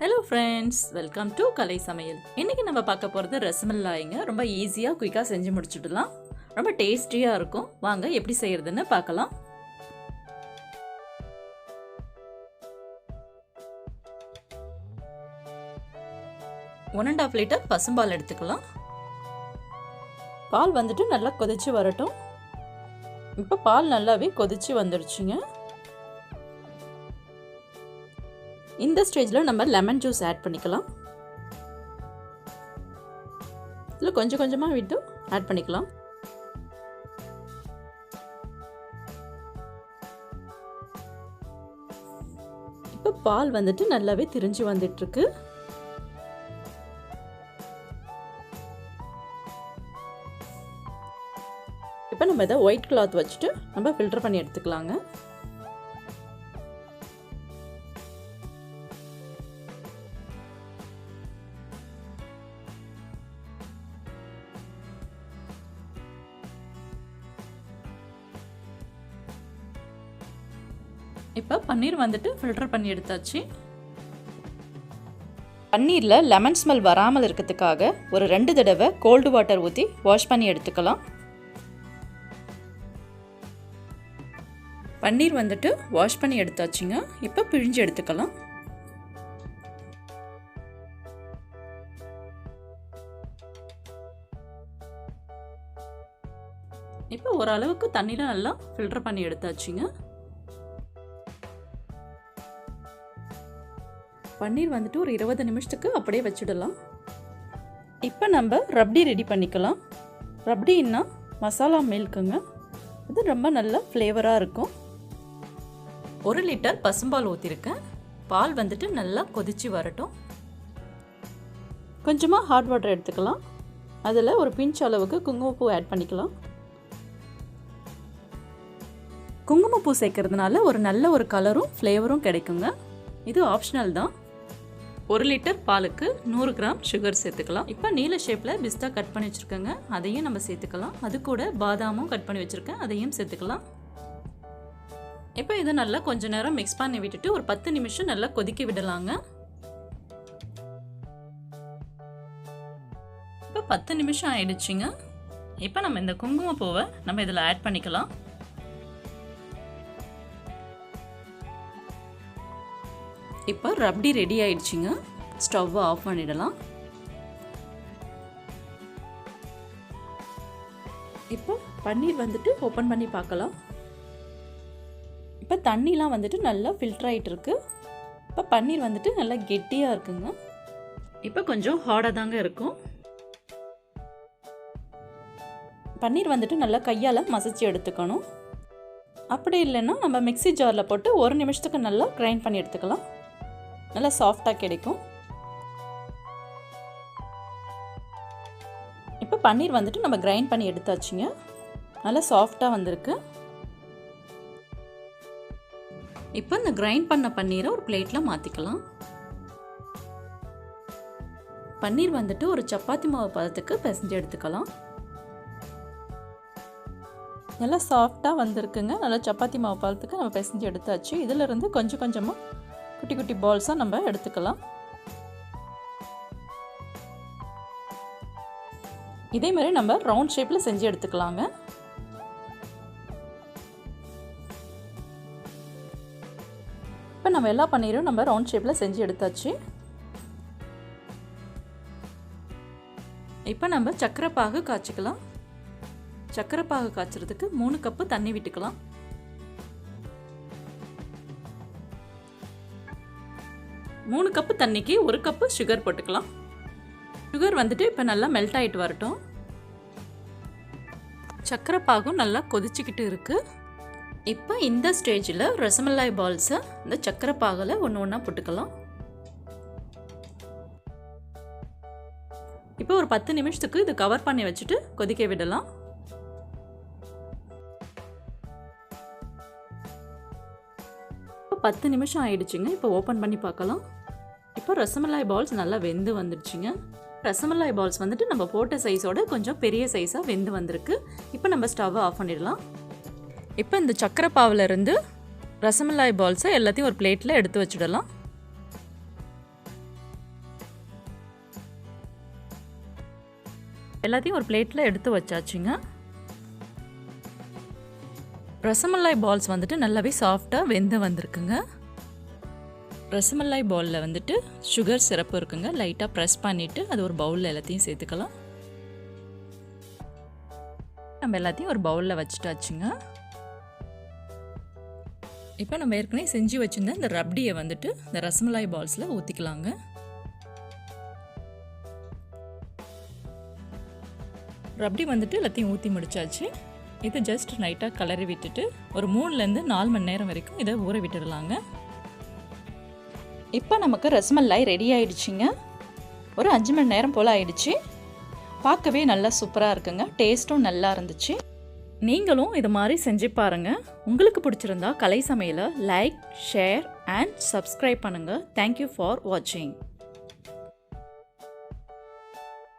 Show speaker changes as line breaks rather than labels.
Hello friends, welcome to Kalai Samayal. இன்னைக்கு நம்ம பார்க்க போறது ரசமலாய்ங்க. ரொம்ப ஈஸியா குயிக்கா செஞ்சு முடிச்சிடலாம். ரொம்ப டேஸ்டியா இருக்கும். வாங்க எப்படி செய்யறதுன்னு பார்க்கலாம். 1.5 லிட்டர் பசும்பால் எடுத்துக்கலாம். பால் வந்துட்டு நல்லா கொதிச்சு வரட்டும். இப்போ பால் நல்லாவே கொதிச்சு வந்துருச்சுங்க. இந்த ஸ்டேஜ்ல நம்ம லெமன் ஜூஸ் ஆட் பண்ணிக்கலாம். இதுல கொஞ்சம் கொஞ்சமா விட்டு ஆட் பண்ணிக்கலாம். இப்போ பால் வந்துட்டு நல்லாவே திரிஞ்சு வந்துட்டு இருக்கு. இப்போ நம்ம இதை ஒயிட் கிளாத் வச்சுட்டு நம்ம ஃபில்டர் பண்ணி எடுத்துக்கலாங்க. இப்போ பன்னீர் வந்துட்டு ஃபில்டர் பண்ணி எடுத்தாச்சு. பன்னீரில் லெமன் ஸ்மெல் வராமல் இருக்கிறதுக்காக ஒரு 2 தடவை கோல்டு வாட்டர் ஊற்றி வாஷ் பண்ணி எடுத்துக்கலாம். பன்னீர் வந்துட்டு வாஷ் பண்ணி எடுத்தாச்சுங்க. இப்போ பிழிஞ்சு எடுத்துக்கலாம். இப்போ ஓரளவுக்கு தண்ணியில் நல்லா ஃபில்டர் பண்ணி எடுத்தாச்சுங்க. பன்னீர் வந்துட்டு ஒரு 20 நிமிஷத்துக்கு அப்படியே வச்சிடலாம். இப்போ நம்ம ரப்டி ரெடி பண்ணிக்கலாம். ரப்டின்னா மசாலா மில்க்குங்க. இது ரொம்ப நல்ல ஃப்ளேவராக இருக்கும். 1 லிட்டர் பசும்பால் ஊற்றிருக்கேன். பால் வந்துட்டு நல்லா கொதிச்சு வரட்டும். கொஞ்சமாக ஹாட் வாட்டர் எடுத்துக்கலாம். அதில் ஒரு பிஞ்ச் அளவுக்கு குங்குமப்பூ ஆட் பண்ணிக்கலாம். குங்குமப்பூ சேர்க்கறதுனால ஒரு நல்ல ஒரு கலரும் ஃப்ளேவரும் கிடைக்குங்க. இது ஆப்ஷனல் தான். 1 லிட்டர் பாலுக்கு 100 கிராம் சுகர் சேர்த்துக்கலாம். இப்போ நீல ஷேப்பில் பிஸ்தா கட் பண்ணி வச்சுருக்கேங்க, அதையும் நம்ம சேர்த்துக்கலாம். அது கூட பாதாமும் கட் பண்ணி வச்சுருக்கேன், அதையும் சேர்த்துக்கலாம். இப்போ இதை நல்லா கொஞ்ச நேரம் மிக்ஸ் பண்ணி விட்டுட்டு ஒரு 10 நிமிஷம் நல்லா கொதிக்க விடலாங்க. இப்போ 10 நிமிஷம் ஆயிடுச்சுங்க. இப்போ நம்ம இந்த குங்குமப்பூவை நம்ம இதில் ஆட் பண்ணிக்கலாம். இப்போ ரப்டி ரெடி ஆயிடுச்சுங்க. ஸ்டவ்வை ஆஃப் பண்ணிடலாம். இப்போ பன்னீர் வந்துட்டு ஓப்பன் பண்ணி பார்க்கலாம். இப்போ தண்ணிலாம் வந்துட்டு நல்லா ஃபில்டர் ஆகிட்டு இருக்கு. இப்போ பன்னீர் வந்துட்டு நல்லா கெட்டியாக இருக்குங்க. இப்போ கொஞ்சம் ஹார்டாக தாங்க இருக்கும். பன்னீர் வந்துட்டு நல்லா கையால் மசிச்சு எடுத்துக்கணும். அப்படி இல்லைன்னா நம்ம மிக்ஸி ஜாரில் போட்டு 1 நிமிஷத்துக்கு நல்லா கிரைண்ட் பண்ணி எடுத்துக்கலாம். நல்லா சாஃப்டாக கிடைக்கும். இப்போ பன்னீர் வந்துட்டு நம்ம கிரைண்ட் பண்ணி எடுத்தாச்சுங்க. நல்லா சாஃப்டாக வந்திருக்கு. இப்போ இந்த கிரைண்ட் பண்ண பன்னீரை ஒரு பிளேட்டில் மாற்றிக்கலாம். பன்னீர் வந்துட்டு ஒரு சப்பாத்தி மாவு பதத்துக்கு பிசைஞ்சு எடுத்துக்கலாம். நல்லா சாஃப்டாக வந்திருக்குங்க. நல்லா சப்பாத்தி மாவு பதத்துக்கு நம்ம பிசைஞ்சு எடுத்தாச்சு. இதிலிருந்து கொஞ்சம் கொஞ்சமாக குட்டி குட்டி பால்ஸாக நம்ம எடுத்துக்கலாம். இதே மாதிரி நம்ம ரவுண்ட் ஷேப்பில் செஞ்சு எடுத்துக்கலாங்க. இப்போ நம்ம எல்லா பன்னீரும் நம்ம ரவுண்ட் ஷேப்பில் செஞ்சு எடுத்தாச்சு. இப்போ நம்ம சக்கரை பாகு காய்ச்சிக்கலாம். சக்கரை பாகு காய்ச்சறதுக்கு 3 கப்பு தண்ணி விட்டுக்கலாம். மூணு கப்பு தண்ணிக்கு 1 கப்பு சுகர் போட்டுக்கலாம். சுகர் வந்துட்டு இப்போ நல்லா மெல்ட் ஆகிட்டு வரட்டும். சக்கரை பாகும் நல்லா கொதிச்சுக்கிட்டு இருக்கு. இப்போ இந்த ஸ்டேஜில் ரசமலாய் பால்ஸை இந்த சக்கரை பாகில் ஒன்று ஒன்றா போட்டுக்கலாம். இப்போ ஒரு 10 நிமிஷத்துக்கு இது கவர் பண்ணி வச்சுட்டு கொதிக்க விடலாம். இப்போ 10 நிமிஷம் ஆயிடுச்சுங்க. இப்போ ஓப்பன் பண்ணி பார்க்கலாம். இப்போ ரசமலாய் பால்ஸ் நல்லா வெந்து வந்துடுச்சுங்க. ரசமலாய் பால்ஸ் வந்துட்டு நம்ம போட்ட சைஸோட கொஞ்சம் பெரிய சைஸாக வெந்து வந்திருக்கு. இப்போ நம்ம ஸ்டவ்வை ஆஃப் பண்ணிடலாம். இப்போ இந்த சக்கரை பாவிலிருந்து ரசமலாய் பால்ஸை எல்லாத்தையும் ஒரு பிளேட்டில் எடுத்து வச்சிடலாம். எல்லாத்தையும் ஒரு பிளேட்டில் எடுத்து வச்சாச்சுங்க. ரசமலாய் பால்ஸ் வந்துட்டு நல்லாவே சாஃப்டாக வெந்து வந்திருக்குங்க. ரசமலாய் பாலில் வந்துட்டு சுகர் சிரப்பு இருக்குங்க. லைட்டாக ப்ரெஸ் பண்ணிவிட்டு அது ஒரு பவுலில் எல்லாத்தையும் சேர்த்துக்கலாம். நம்ம எல்லாத்தையும் ஒரு பவுலில் வச்சுட்டாச்சுங்க. இப்போ நம்ம ஏற்கனவே செஞ்சு வச்சுருந்த இந்த ரப்டியை வந்துட்டு இந்த ரசமலாய் பால்ஸில் ஊற்றிக்கலாங்க. ரப்டி வந்துட்டு எல்லாத்தையும் ஊற்றி முடிச்சாச்சு. இது ஜஸ்ட் நைட்டாக கலரி விட்டுட்டு ஒரு 3லேருந்து 4 மணி நேரம் வரைக்கும் இதை ஊற விட்டுடலாங்க. இப்போ நமக்கு ரசமலாய் ரெடி ஆயிடுச்சுங்க. ஒரு 5 மணி நேரம் போல் ஆயிடுச்சு. பார்க்கவே நல்லா சூப்பராக இருக்குங்க. டேஸ்ட்டும் நல்லா இருந்துச்சு. நீங்களும் இது மாதிரி செஞ்சு பாருங்கள். உங்களுக்கு பிடிச்சிருந்தா கலை சமையலை லைக், ஷேர் அண்ட் சப்ஸ்கிரைப் பண்ணுங்கள். தேங்க்யூ ஃபார் வாட்சிங்.